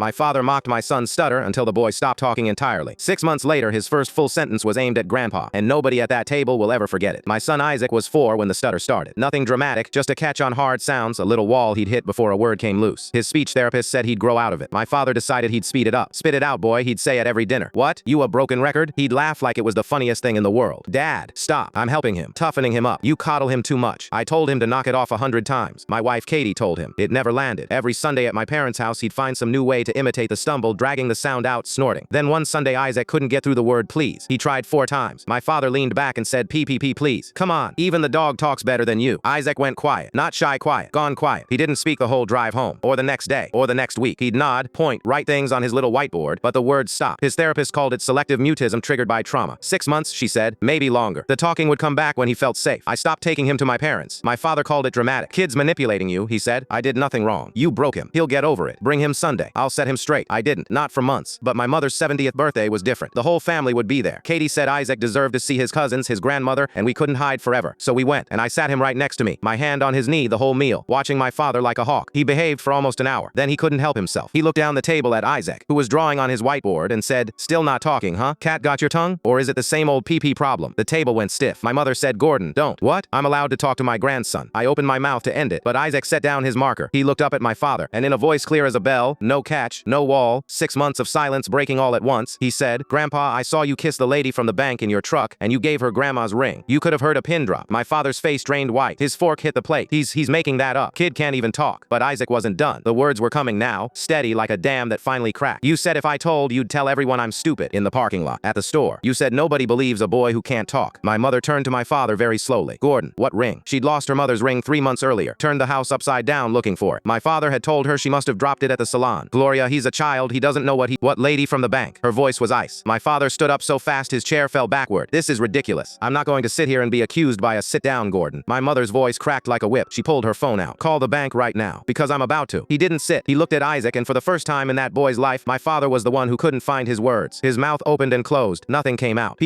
My father mocked my son's stutter until the boy stopped talking entirely. 6 months later, his first full sentence was aimed at Grandpa, and nobody at that table will ever forget it. My son Isaac was 4 when the stutter started. Nothing dramatic, just a catch on hard sounds, a little wall he'd hit before a word came loose. His speech therapist said he'd grow out of it. My father decided he'd speed it up. Spit it out, boy, he'd say at every dinner. What? You a broken record? He'd laugh like it was the funniest thing in the world. Dad, stop. I'm helping him, toughening him up. You coddle him too much. I told him to knock it off 100 times. My wife Katie told him. It never landed. Every Sunday at my parents' house, he'd find some new way to imitate the stumble, dragging the sound out, snorting. Then one Sunday, Isaac couldn't get through the word please. He tried 4 times. My father leaned back and said, PPP, please. Come on. Even the dog talks better than you. Isaac went quiet. Not shy quiet. Gone quiet. He didn't speak the whole drive home, or the next day, or the next week. He'd nod, point, write things on his little whiteboard, but the words stopped. His therapist called it selective mutism triggered by trauma. 6 months, she said, maybe longer. The talking would come back when he felt safe. I stopped taking him to my parents. My father called it dramatic. Kids manipulating you, he said. I did nothing wrong. You broke him. He'll get over it. Bring him Sunday. I'll set him straight. I didn't. Not for months. But my mother's 70th birthday was different. The whole family would be there. Katie said Isaac deserved to see his cousins, his grandmother, and we couldn't hide forever. So we went, and I sat him right next to me, my hand on his knee the whole meal, watching my father like a hawk. He behaved for almost an hour. Then he couldn't help himself. He looked down the table at Isaac, who was drawing on his whiteboard, and said, still not talking, huh? Cat got your tongue? Or is it the same old PP problem? The table went stiff. My mother said, Gordon, don't. What? I'm allowed to talk to my grandson. I opened my mouth to end it, but Isaac set down his marker. He looked up at my father, and in a voice clear as a bell, no catch, no wall, 6 months of silence breaking all at once, he said, Grandpa, I saw you kiss the lady from the bank in your truck, and you gave her grandma's ring. You could have heard a pin drop. My father's face drained white. His fork hit the plate. He's making that up. Kid can't even talk. But Isaac wasn't done. The words were coming now, steady like a dam that finally cracked. You said if I told, you'd tell everyone I'm stupid. In the parking lot, at the store. You said nobody believes a boy who can't talk. My mother turned to my father very slowly. Gordon, what ring? She'd lost her mother's ring 3 months earlier. Turned the house upside down looking for it. My father had told her she must have dropped it at the salon. Gloria, he's a child. He doesn't know what lady from the bank. Her voice was ice. My father stood up so fast his chair fell backward. This is ridiculous. I'm not going to sit here and be accused by a sit down, Gordon. My mother's voice cracked like a whip. She pulled her phone out. Call the bank right now. Because I'm about to. He didn't sit. He looked at Isaac, and for the first time in that boy's life, my father was the one who couldn't find his words. His mouth opened and closed. Nothing came out.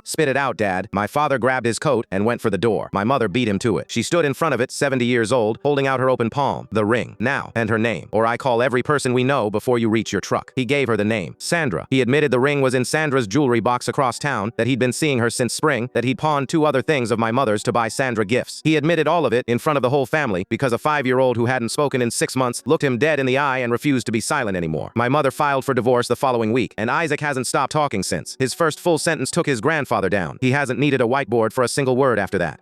Spit it out, Dad. My father grabbed his coat and went for the door. My mother beat him to it. She stood in front of it, 70 years old, holding out her open palm. The ring. Now. And her name. Or I call every person we know before you reach your truck. He gave her the name. Sandra. He admitted the ring was in Sandra's jewelry box across town, that he'd been seeing her since spring, that he'd pawned 2 other things of my mother's to buy Sandra gifts. He admitted all of it in front of the whole family because a 5-year-old who hadn't spoken in 6 months looked him dead in the eye and refused to be silent anymore. My mother filed for divorce the following week, and Isaac hasn't stopped talking since. His first full sentence took his grandfather down. He hasn't needed a whiteboard for a single word after that.